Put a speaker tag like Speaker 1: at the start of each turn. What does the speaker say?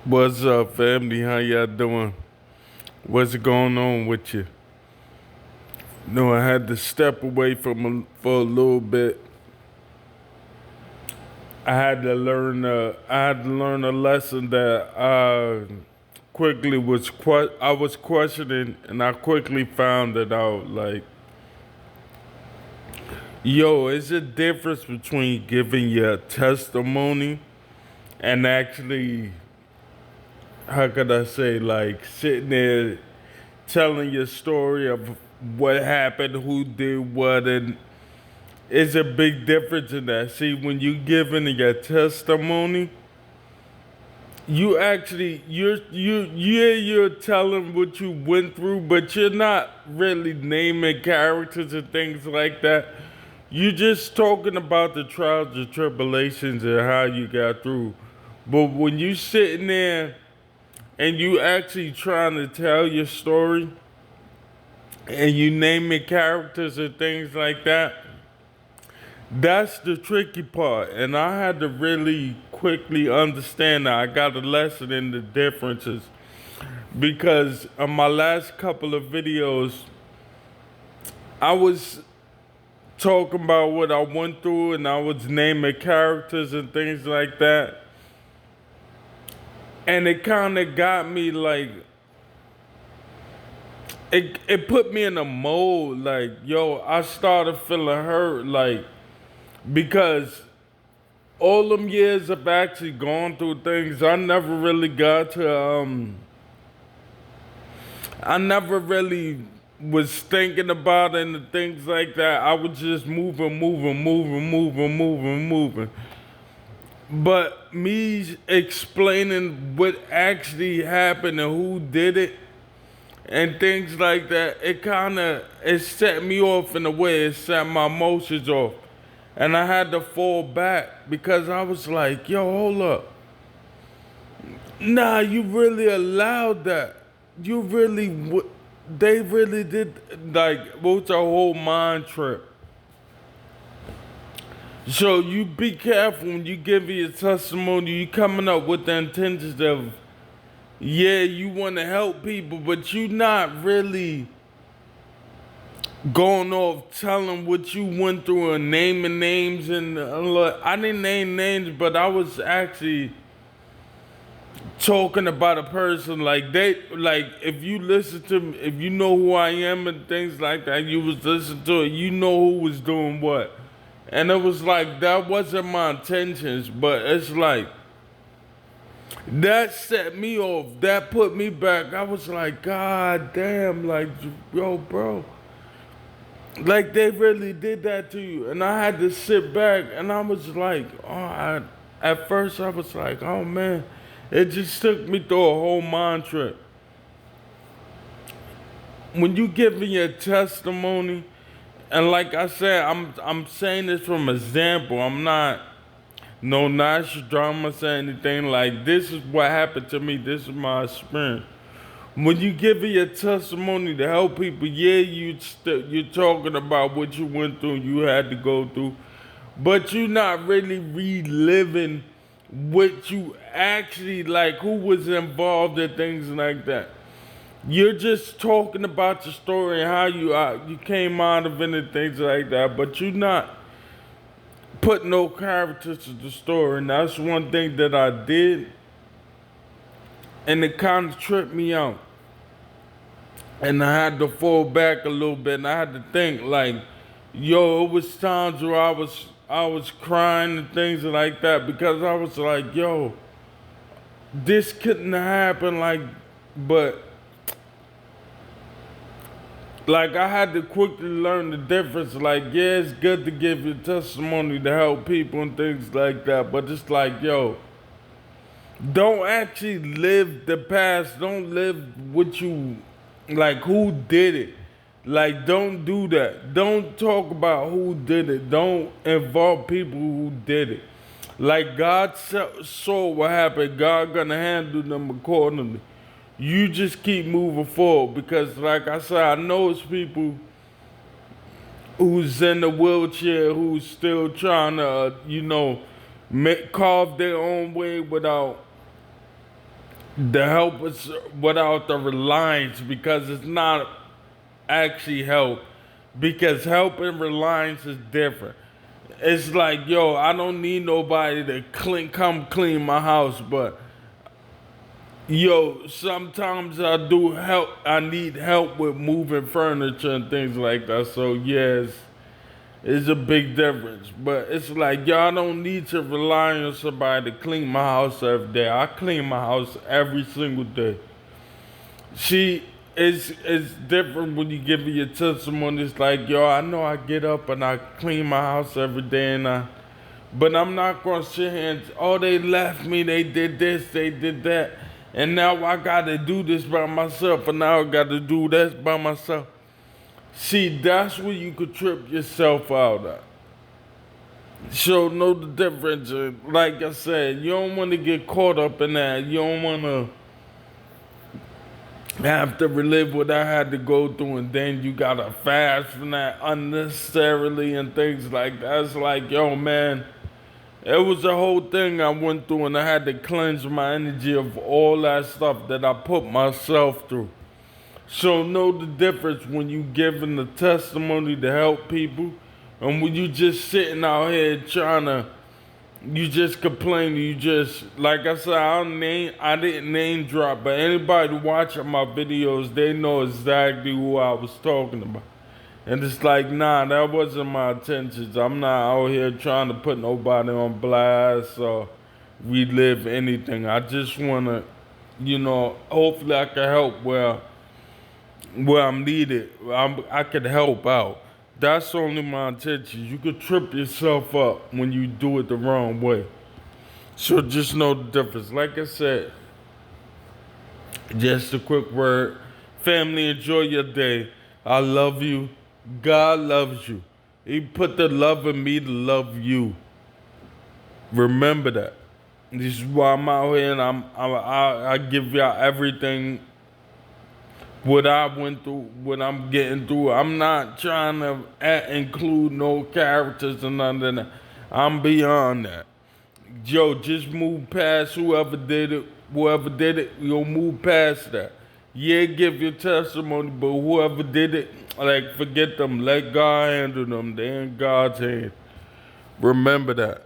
Speaker 1: What's up, family? How y'all doing? What's going on with you? No, I had to step away for a little bit. I had to learn a lesson that I was questioning, and I quickly found it out. Like, yo, is a difference between giving your testimony and actually, how could I say, like sitting there telling your story of what happened, who did what, and it's a big difference in that. See, when you giving your testimony, you actually you're telling what you went through, but you're not really naming characters and things like that. You're just talking about the trials and tribulations and how you got through. But when you sitting there and you actually trying to tell your story and you naming characters and things like that, that's the tricky part. And I had to really quickly understand that. I got a lesson in the differences because on my last couple of videos, I was talking about what I went through and I was naming characters and things like that. And it kind of got me like, it put me in a mode like, yo, I started feeling hurt, like, because all them years I've actually gone through things, I never really was thinking about it and things like that. I was just moving. But me explaining what actually happened and who did it and things like that, it set me off in a way. It set my emotions off. And I had to fall back because I was like, yo, hold up. Nah, you really allowed that. They really did, like, it was a whole mind trip. So you be careful when you give your testimony, you coming up with the intentions of, yeah, you want to help people, but you not really going off telling what you went through and naming names. And I didn't name names, but I was actually talking about a person like if you listen to me, if you know who I am and things like that, you was listening to it, you know who was doing what. And it was like that wasn't my intentions, but it's like that set me off. That put me back. I was like, God damn, like, yo, bro. Like they really did that to you. And I had to sit back and I was like, at first I was like, oh man. It just took me through a whole mind trip. When you giving your testimony, and like I said, I'm saying this from example. I'm not no Nostradamus or anything. Like, this is what happened to me. This is my experience. When you giving your testimony to help people, yeah, you're talking about what you went through, you had to go through, but you're not really reliving what you actually, like, who was involved in things like that. You're just talking about your story and how you came out of it and things like that, but you're not putting no character to the story. And that's one thing that I did, and it kind of tripped me out. And I had to fall back a little bit, and I had to think like, yo, it was times where I was crying and things like that because I was like, yo, this couldn't happen, like, but like I had to quickly learn the difference. Like, yeah, it's good to give your testimony to help people and things like that, but it's like, yo, don't actually live the past. Don't live what you, like, who did it. Like, don't do that. Don't talk about who did it. Don't involve people who did it. Like, God saw what happened. God gonna handle them accordingly. You just keep moving forward because, like I said, I know it's people who's in the wheelchair who's still trying to, carve their own way without The help is without the reliance, because it's not actually help. Because help and reliance is different. It's like, yo, I don't need nobody to come clean my house, but yo, sometimes I do help. I need help with moving furniture and things like that. So yes, it's a big difference. But it's like, y'all don't need to rely on somebody to clean my house every day. I clean my house every single day. See, it's different when you give me your testimony. It's like, yo, I know I get up and I clean my house every day, but I'm not gonna sit here and, oh, they left me, they did this, they did that, and now I gotta do this by myself, and now I gotta do this by myself. See, that's where you could trip yourself out at. So know the difference. Like I said, you don't want to get caught up in that. You don't want to have to relive what I had to go through, and then you gotta fast from that unnecessarily and things like that. It's like, yo, man, it was a whole thing I went through, and I had to cleanse my energy of all that stuff that I put myself through. So know the difference when you giving the testimony to help people, and when you just sitting out here trying to, you just complain. You just, like I said, I didn't name drop, but anybody watching my videos, they know exactly who I was talking about. And it's like, nah, that wasn't my intentions. I'm not out here trying to put nobody on blast or relive anything. I just wanna, hopefully I can help where I'm needed. I could help out. That's only my intention. You could trip yourself up when you do it the wrong way. So just know the difference. Like I said, just a quick word. Family, enjoy your day. I love you. God loves you. He put the love in me to love you. Remember that. This is why I'm out here, and I give y'all everything what I went through, what I'm getting through. I'm not trying to include no characters and none of that. I'm beyond that. Yo, just move past whoever did it, you'll move past that. Yeah, give your testimony, but whoever did it, like, forget them. Let God handle them. They're in God's hand. Remember that.